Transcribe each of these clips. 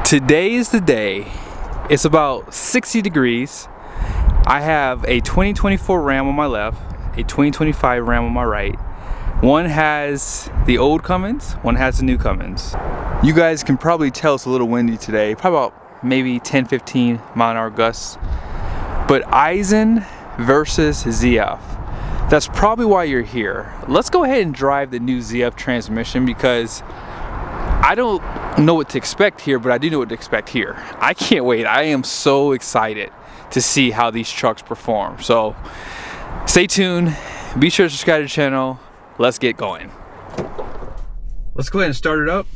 Today is the day. It's about 60 degrees. I have a 2024 Ram on my left, a 2025 Ram on my right. One has the old Cummins, one has the new Cummins. You guys can probably tell it's a little windy today, probably about maybe 10-15 mile an hour gusts. But Aisin versus ZF. That's probably why you're here. Let's go ahead and drive the new ZF transmission because I don't know what to expect here, but I do know what to expect here. I can't wait. I am so excited to see how these trucks perform. So stay tuned. Be sure to subscribe to the channel. Let's get going. Let's go ahead and start it up.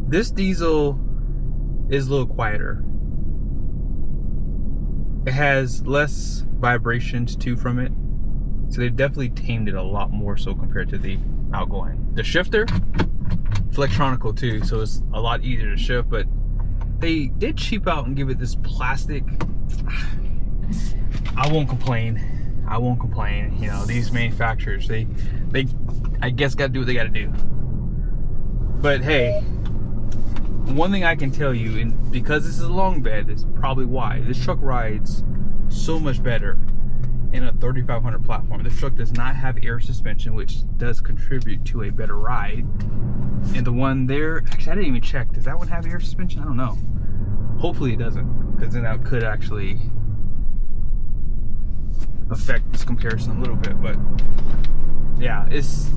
This diesel is a little quieter. It has less vibrations too from it, so they've definitely tamed it a lot more so compared to the outgoing. The shifter, it's electronical too, so it's a lot easier to shift, but they did cheap out and give it this plastic. I won't complain. I won't complain. You know, these manufacturers, they I guess got to do what they got to do. But hey, one thing I can tell you, and because this is a long bed, that's probably why this truck rides so much better in a 3500 platform. This truck does not have air suspension, which does contribute to a better ride. And the one there, actually I didn't even check, does that one have air suspension? I don't know. Hopefully it doesn't, because then that could actually affect this comparison a little bit. But yeah, it's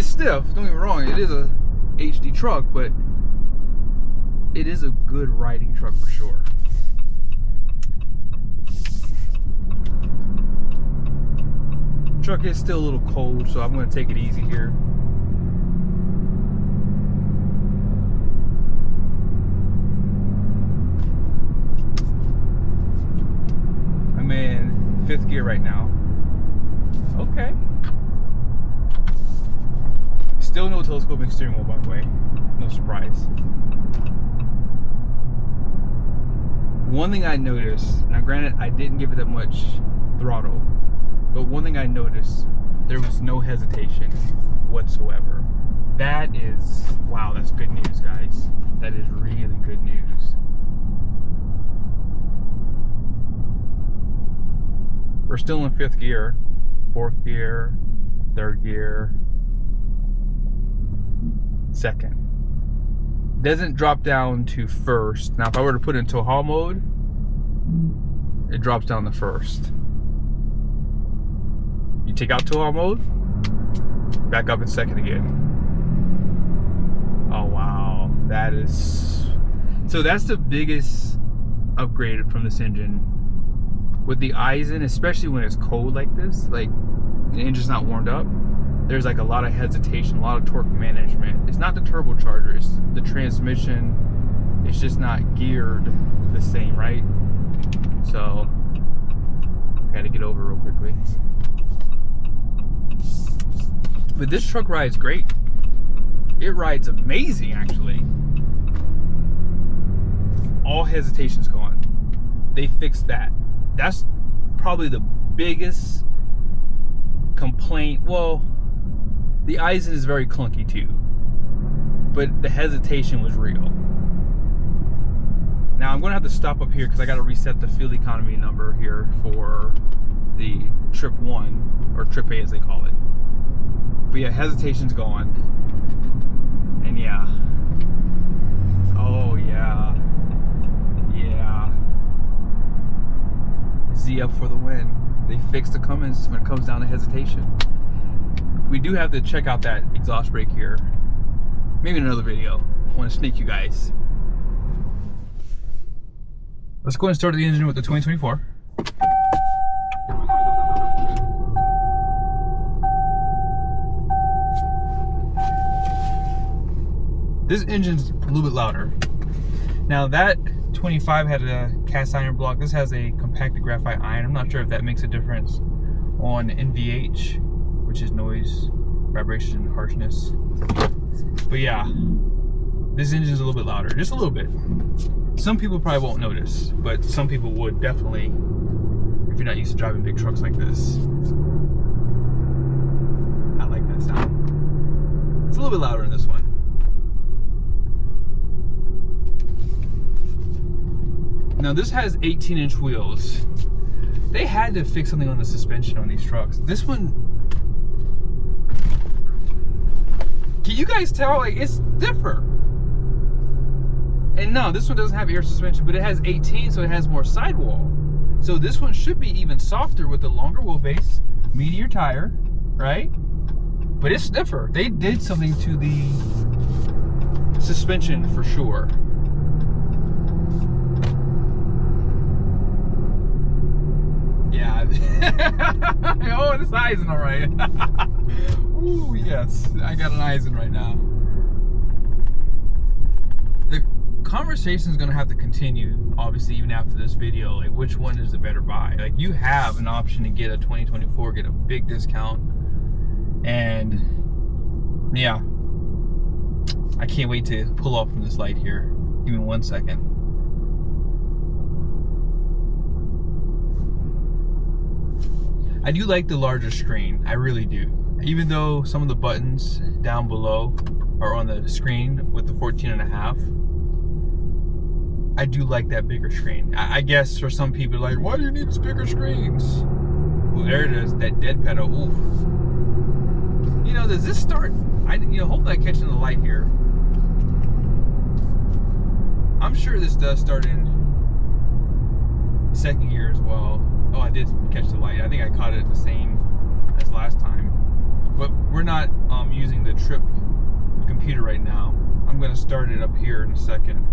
stiff, don't get me wrong, it is a HD truck, but it is a good riding truck for sure. Truck is still a little cold, so I'm going to take it easy here. I'm in 5th gear right now. Okay. Still no telescoping steering wheel, by the way. No surprise. One thing I noticed, now granted I didn't give it that much throttle, but one thing I noticed, there was no hesitation whatsoever. That is, wow, that's good news, guys. That is really good news. We're still in 5th gear, 4th gear, 3rd gear, 2nd. Doesn't drop down to 1st. Now if I were to put it in tow haul mode, it drops down to 1st. You take out tow haul mode, back up in 2nd again. Oh wow, that is, so that's the biggest upgrade from this engine. With the Aisin, especially when it's cold like this, like the engine's not warmed up, there's like a lot of hesitation, a lot of torque management. It's not the turbocharger, it's the transmission. It's just not geared the same, right? So I gotta get over real quickly. But this truck rides great. It rides amazing, actually. All hesitation's gone. They fixed that. That's probably the biggest complaint. Well, the Aisin is very clunky too, but the hesitation was real. Now I'm going to have to stop up here because I got to reset the fuel economy number here for the Trip 1, or Trip A as they call it. But yeah, hesitation's gone. And yeah. Oh yeah. Yeah. ZF for the win. They fixed the Cummins when it comes down to hesitation. We do have to check out that exhaust brake here. Maybe in another video. I want to sneak you guys. Let's go and start the engine with the 2024. This engine's a little bit louder. Now that 25 had a cast iron block. This has a compacted graphite iron. I'm not sure if that makes a difference on NVH, which is noise, vibration, and harshness. But yeah, this engine is a little bit louder, just a little bit. Some people probably won't notice, but some people would definitely if you're not used to driving big trucks like this. this has 18-inch wheels. They had to fix something on the suspension on these trucks. This one, can you guys tell? Like, it's different. And no, this one doesn't have air suspension, but it has 18, so it has more sidewall. So this one should be even softer with the longer wheelbase, meatier tire, right? But it's stiffer. They did something to the suspension for sure. Yeah. Oh, this Aisin, all right. Ooh, yes. I got an Aisin right now. The conversation is going to have to continue, obviously, even after this video. Like, which one is the better buy? Like, you have an option to get a 2024, get a big discount. And, yeah. I can't wait to pull off from this light here. Give me 1 second. I do like the larger screen, I really do. Even though some of the buttons down below are on the screen with the 14.5, I do like that bigger screen. I guess for some people, like, why do you need bigger screens? Ooh, there it is, that dead pedal, oof. You know, does this start, hopefully I'm catching the light here. I'm sure this does start in second gear as well. Oh, I did catch the light. I think I caught it the same as last time. But we're not using the trip computer right now. I'm going to start it up here in a second.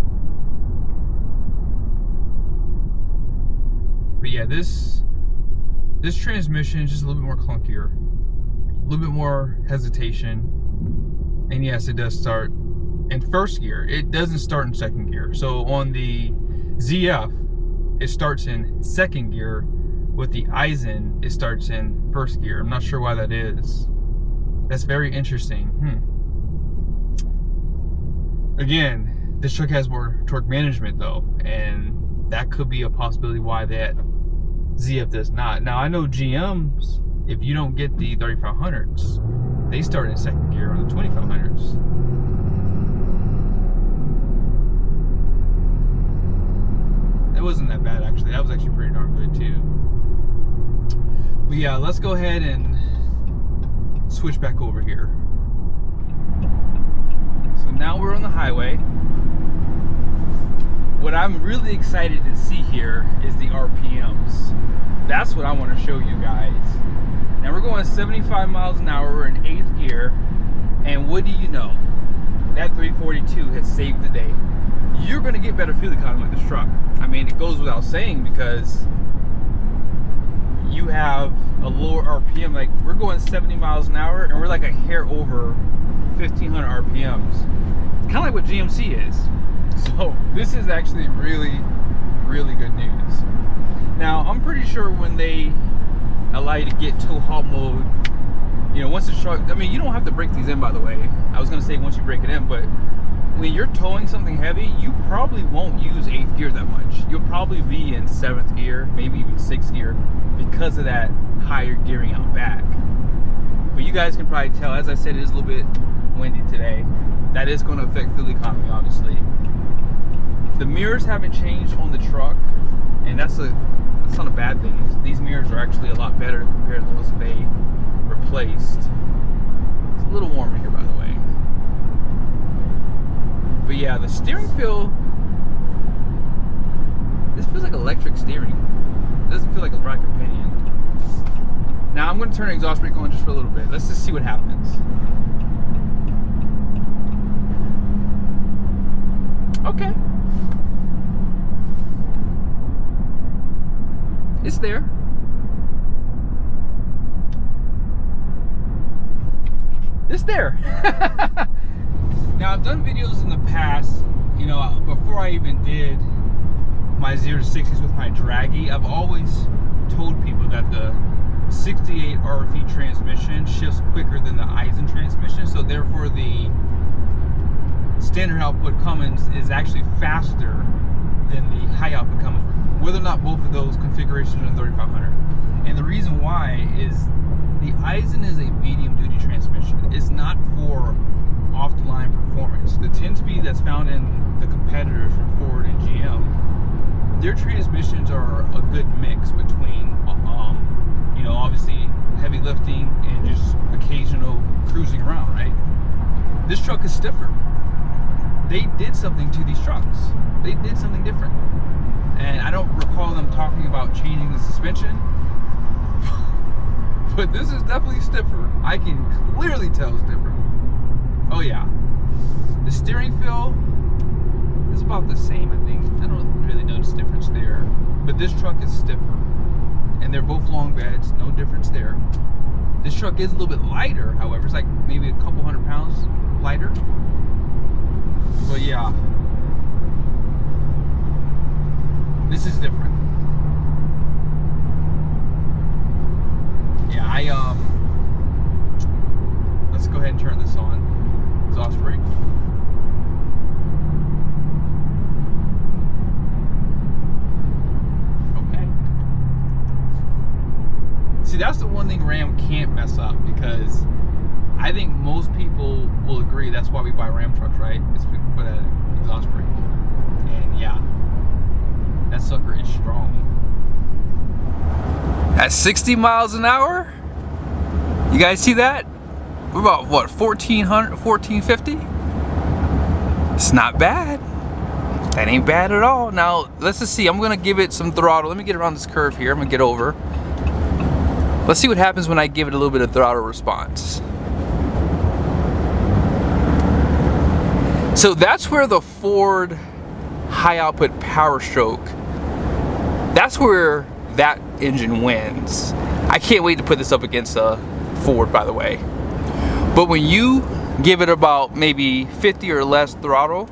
But yeah, this transmission is just a little bit more clunkier. A little bit more hesitation. And yes, it does start in first gear. It doesn't start in second gear. So on the ZF, it starts in second gear. With the Aisin, it starts in first gear. I'm not sure why that is. That's very interesting. Again, this truck has more torque management though, and that could be a possibility why that ZF does not. Now I know GMs, if you don't get the 3500s, they start in second gear on the 2500s. That wasn't that bad actually. That was actually pretty darn good too. But yeah, let's go ahead and switch back over here. So now we're on the highway. What I'm really excited to see here is the RPMs. That's what I want to show you guys. Now we're going 75 miles an hour, we're in 8th gear, and what do you know? That 342 has saved the day. You're going to get better fuel economy with this truck. I mean, it goes without saying because you have a lower RPM. Like, we're going 70 miles an hour and we're like a hair over 1500 RPMs. It's kind of like what GMC is. So this is actually really, really good news. Now, I'm pretty sure when they allow you to get tow haul mode, once the truck, I mean, you don't have to break these in, by the way. I was going to say once you break it in, but when you're towing something heavy, you probably won't use 8th gear that much. You'll probably be in 7th gear, maybe even 6th gear, because of that higher gearing out back. But you guys can probably tell, as I said, it is a little bit windy today. That is going to affect fuel economy, obviously. The mirrors haven't changed on the truck, and that's not a bad thing. These mirrors are actually a lot better compared to the ones they replaced. It's a little warmer here, by the way. But yeah, the steering feel, this feels like electric steering. It doesn't feel like a rack of pinion. Now I'm going to turn the exhaust brake on just for a little bit. Let's just see what happens. Okay. It's there. It's there. Now, I've done videos in the past, before I even did my 0 to 60s with my Draggy, I've always told people that the 68 RFE transmission shifts quicker than the Aisin transmission, so therefore the standard output Cummins is actually faster than the high output Cummins, whether or not both of those configurations are in 3500. And the reason why is the Aisin is a medium duty transmission. It's not for off the line performance. The 10-speed that's found in the competitors from Ford and GM, their transmissions are a good mix between, you know, obviously heavy lifting and just occasional cruising around, right? This truck is stiffer. They did something to these trucks. They did something different. And I don't recall them talking about changing the suspension, but this is definitely stiffer. I can clearly tell it's different. Oh yeah. The steering feel is about the same, I think. I don't really notice a difference there. But this truck is stiffer. And they're both long beds, no difference there. This truck is a little bit lighter, however. It's like maybe a couple 100 pounds lighter. But yeah. This is different. Yeah, let's go ahead and turn this on. Exhaust brake. Okay. See, that's the one thing Ram can't mess up, because I think most people will agree that's why we buy Ram trucks, right? It's for that exhaust brake. And yeah, that sucker is strong. At 60 miles an hour, you guys see that? We're about what, 1400, 1450? It's not bad. That ain't bad at all. Now let's just see. I'm gonna give it some throttle. Let me get around this curve here. I'm gonna get over. Let's see what happens when I give it a little bit of throttle response. So that's where the Ford high output power stroke, that's where that engine wins. I can't wait to put this up against a Ford, by the way. But when you give it about maybe 50 or less throttle,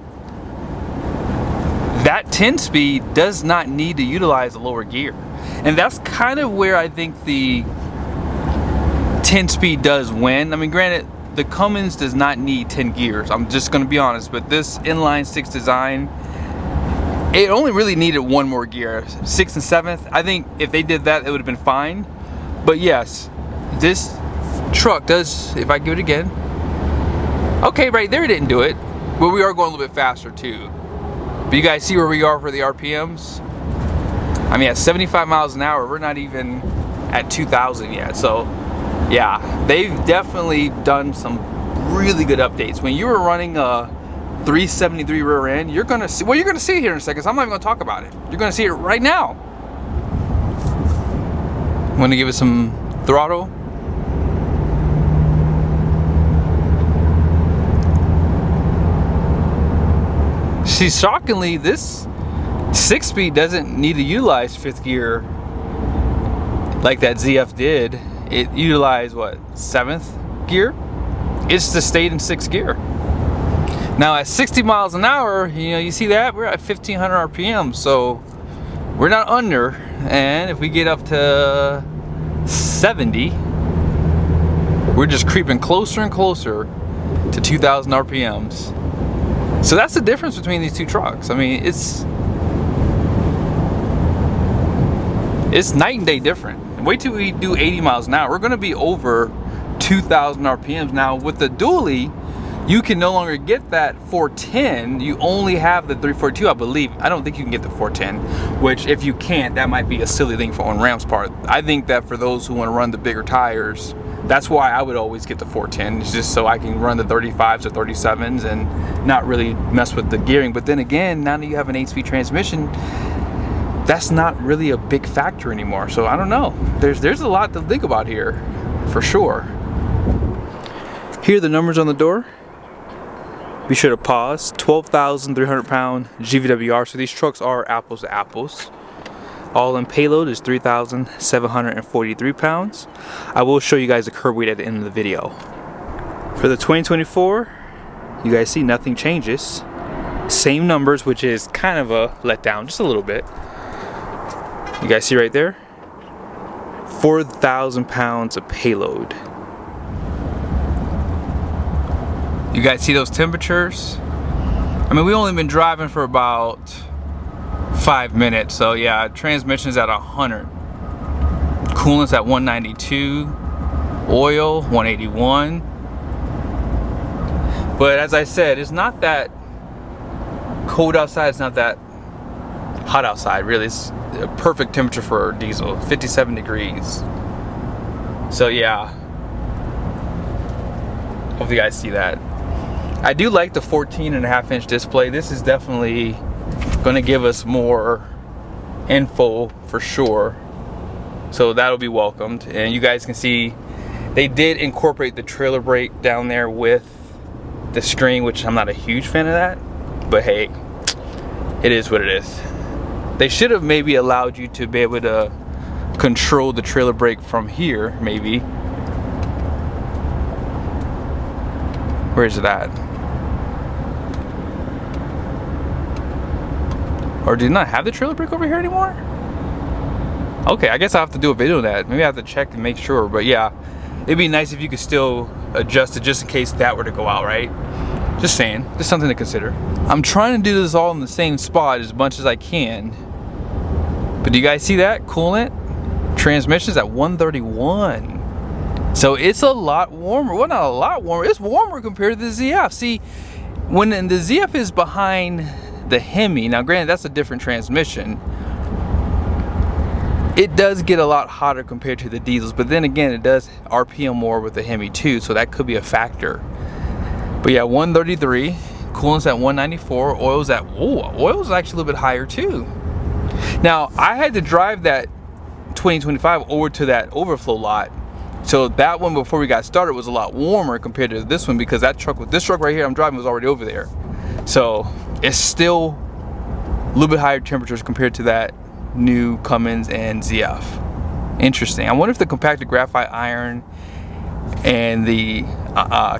that 10 speed does not need to utilize a lower gear. And that's kind of where I think the 10 speed does win. I mean, granted, the Cummins does not need 10 gears. I'm just gonna be honest, but this inline 6 design, it only really needed one more gear, 6th and 7th. I think if they did that, it would have been fine. But yes, this truck does, if I give it again, okay, right there it didn't do it, but we are going a little bit faster too. But you guys see where we are for the RPMs? I mean, at 75 miles an hour, we're not even at 2,000 yet. So yeah, they've definitely done some really good updates. When you were running a 373 rear end, you're gonna see, well, you're gonna see it here in a second, so I'm not even gonna talk about it. You're gonna see it right now. I'm gonna give it some throttle. See, shockingly, this 6-speed doesn't need to utilize 5th gear like that ZF did. It utilized what, 7th gear? It's just stayed in 6th gear. Now at 60 miles an hour, you know, you see that we're at 1500 RPM, so we're not under. And if we get up to 70, we're just creeping closer and closer to 2000 RPMs. So that's the difference between these two trucks. I mean, it's night and day different. Wait till we do 80 miles an hour. We're gonna be over 2000 RPMs. Now with the dually, you can no longer get that 410. You only have the 342, I believe. I don't think you can get the 410, which if you can't, that might be a silly thing on Ram's part. I think that for those who wanna run the bigger tires, that's why I would always get the 410, just so I can run the 35s or 37s and not really mess with the gearing. But then again, now that you have an 8-speed transmission, that's not really a big factor anymore. So I don't know. There's a lot to think about here, for sure. Here are the numbers on the door. Be sure to pause. 12,300 pound GVWR. So these trucks are apples to apples. All in payload is 3,743 pounds. I will show you guys the curb weight at the end of the video. For the 2024, you guys see nothing changes. Same numbers, which is kind of a letdown, just a little bit. You guys see right there? 4,000 pounds of payload. You guys see those temperatures? I mean, we only been driving for about 5 minutes, so yeah, transmission's at 100. Coolant's at 192. Oil, 181. But as I said, it's not that cold outside, it's not that hot outside. Really, it's a perfect temperature for diesel, 57 degrees. So yeah, hope you guys see that. I do like the 14.5-inch display. This is definitely going to give us more info for sure, so that'll be welcomed. And you guys can see they did incorporate the trailer brake down there with the screen, which I'm not a huge fan of that, but hey, it is what it is. They should have maybe allowed you to be able to control the trailer brake from here, maybe. Where is it at? Or did not have the trailer brake over here anymore? Okay, I guess I'll have to do a video of that. Maybe I have to check and make sure. But yeah, it'd be nice if you could still adjust it just in case that were to go out, right? Just saying, just something to consider. I'm trying to do this all in the same spot as much as I can. But do you guys see that? Coolant, transmission's at 131. So it's a lot warmer. Well, not a lot warmer. It's warmer compared to the ZF. See, when the ZF is behind the Hemi, now granted that's a different transmission, it does get a lot hotter compared to the diesels, but then again it does RPM more with the Hemi too, so that could be a factor. But yeah, 133, coolant's at 194, oil's at, oil's actually a little bit higher too. Now I had to drive that 2025 over to that overflow lot, so that one before we got started was a lot warmer compared to this one, because that truck, this truck right here I'm driving was already over there. So it's still a little bit higher temperatures compared to that new Cummins and ZF. Interesting. I wonder if the compacted graphite iron and the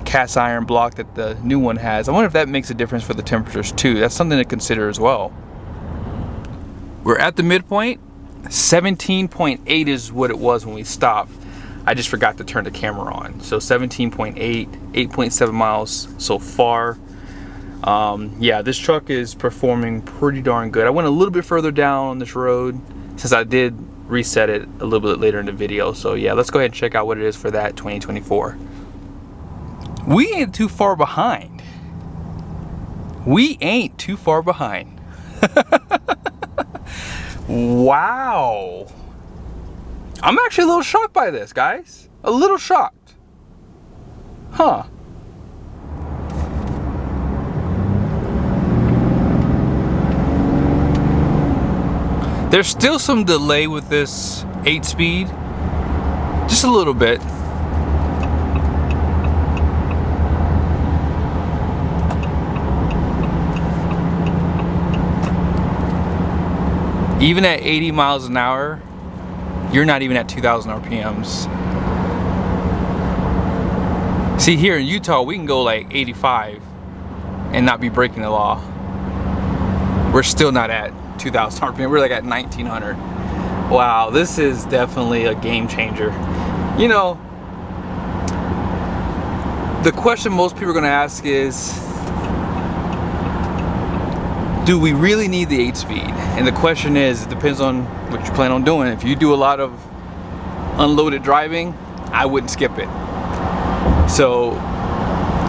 cast iron block that the new one has, I wonder if that makes a difference for the temperatures too. That's something to consider as well. We're at the midpoint. 17.8 is what it was when we stopped. I just forgot to turn the camera on. So 17.8, 8.7 miles so far. Yeah, this truck is performing pretty darn good. I went a little bit further down on this road since I did reset it a little bit later in the video. So yeah, let's go ahead and check out what it is for that 2024. We ain't too far behind. We ain't too far behind. Wow. I'm actually a little shocked by this, guys. A little shocked. Huh. There's still some delay with this 8-speed, just a little bit. Even at 80 miles an hour, you're not even at 2,000 RPMs. See, here in Utah, we can go like 85 and not be breaking the law. We're still not at 2,000 RPM. We're like at 1,900. Wow, this is definitely a game changer. You know, the question most people are going to ask is, do we really need the 8-speed? And the question is, it depends on what you plan on doing. If you do a lot of unloaded driving, I wouldn't skip it. So,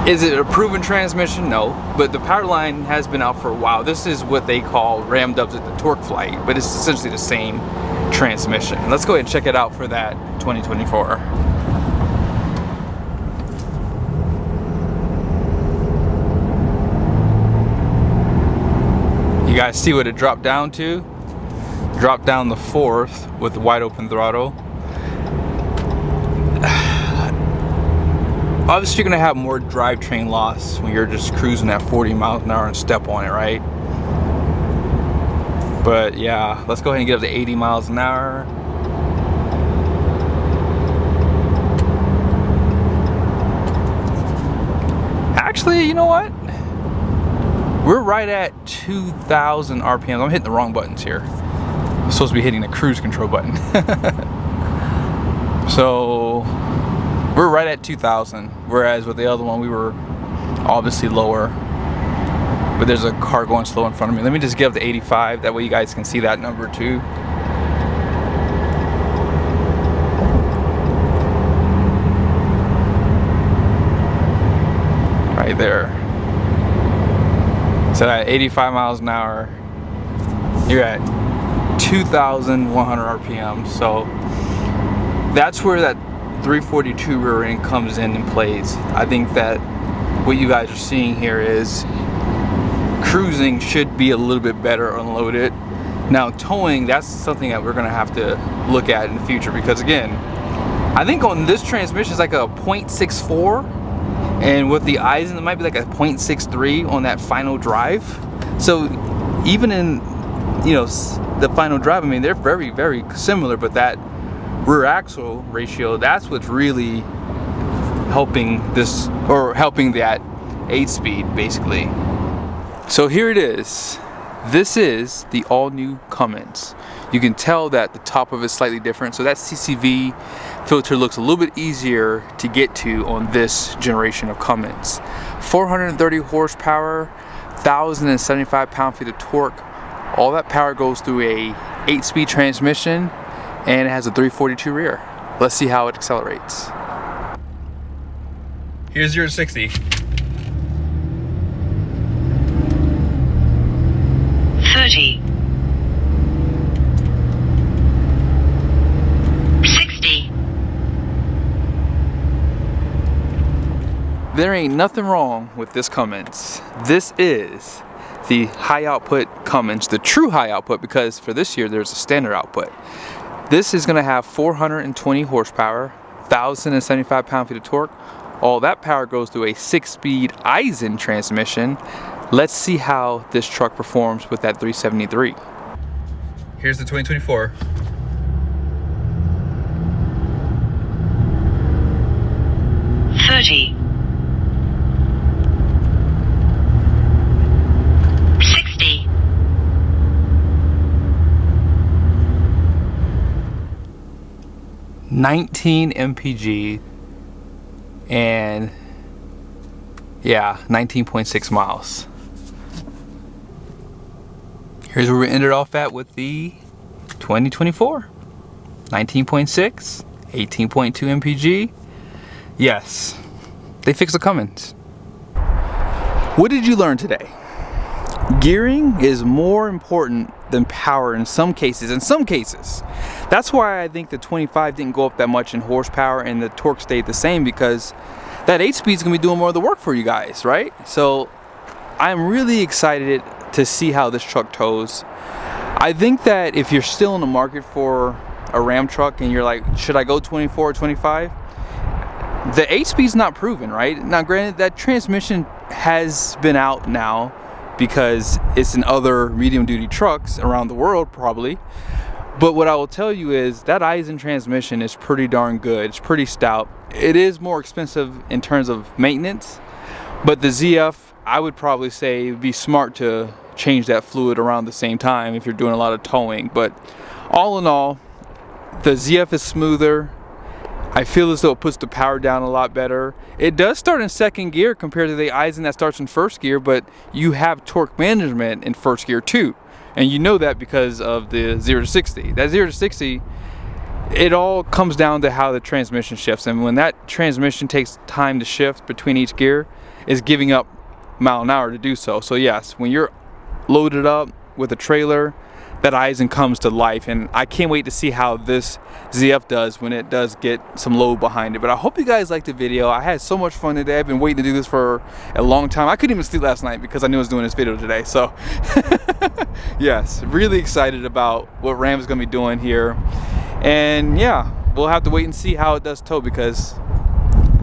is it a proven transmission? No, but the power line has been out for a while. This is what they call Ram dubs at the torque flight, but it's essentially the same transmission. Let's go ahead and check it out for that 2024. You guys see what it dropped down to? Dropped down the 4th with the wide open throttle. Obviously you're gonna have more drivetrain loss when you're just cruising at 40 miles an hour and step on it, right? But yeah, let's go ahead and get up to 80 miles an hour. Actually, you know what? We're right at 2,000 RPMs. I'm hitting the wrong buttons here. I'm supposed to be hitting the cruise control button. So we're right at 2,000, whereas with the other one we were obviously lower. But there's a car going slow in front of me. Let me just get up to 85, that way you guys can see that number too. Right there. So at 85 miles an hour, you're at 2,100 RPM. So that's where that 342 rear end comes in and plays. I think that what you guys are seeing here is cruising should be a little bit better unloaded. Now towing, that's something that we're gonna have to look at in the future, because again, I think on this transmission it's like a 0.64, and with the Aisin it might be like a 0.63 on that final drive. So even in, you know, the final drive, I mean, they're very, very similar, but that rear axle ratio, that's what's really helping this, or helping that 8-speed basically. So here it is. This is the all-new Cummins. You can tell that the top of it's slightly different, so that CCV filter looks a little bit easier to get to on this generation of Cummins. 430 horsepower, 1,075 pound-feet of torque. All that power goes through a 8-speed transmission, and it has a 342 rear. Let's see how it accelerates. Here's 0 to 60. 30. 60. There ain't nothing wrong with this Cummins. This is the high output Cummins, the true high output, because for this year there's a standard output. This is gonna have 420 horsepower, 1,075 pound-feet of torque. All that power goes through a 6-speed Aisin transmission. Let's see how this truck performs with that 373. Here's the 2024. $30. 60. 19 MPG and yeah, 19.6 miles. Here's where we ended off at with the 2024. 19.6, 18.2 MPG. Yes, they fixed the Cummins. What did you learn today? Gearing is more important than power in some cases. That's why I think the 25 didn't go up that much in horsepower and the torque stayed the same, because that 8-speed is gonna be doing more of the work for you guys, right? So I'm really excited to see how this truck tows. I think that if you're still in the market for a Ram truck and you're like, should I go 24 or 25? The 8-speed's not proven, right? Now granted, that transmission has been out now because it's in other medium duty trucks around the world probably. But what I will tell you is that Aisin transmission is pretty darn good. It's pretty stout. It is more expensive in terms of maintenance, but the ZF, I would probably say it'd be smart to change that fluid around the same time if you're doing a lot of towing. But all in all, the ZF is smoother. I feel as though it puts the power down a lot better. It does start in second gear compared to the Aisin that starts in first gear, but you have torque management in first gear too. And you know that because of the 0 to 60. That 0 to 60, it all comes down to how the transmission shifts. And when that transmission takes time to shift between each gear, it's giving up mile an hour to do so. So yes, when you're loaded up with a trailer, that Aisin comes to life, and I can't wait to see how this ZF does when it does get some load behind it. But I hope you guys liked the video. I had so much fun today. I've been waiting to do this for a long time. I couldn't even sleep last night because I knew I was doing this video today. So yes, really excited about what Ram is going to be doing here. And yeah, we'll have to wait and see how it does tow, because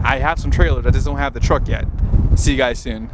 I have some trailers, I just don't have the truck yet. See you guys soon.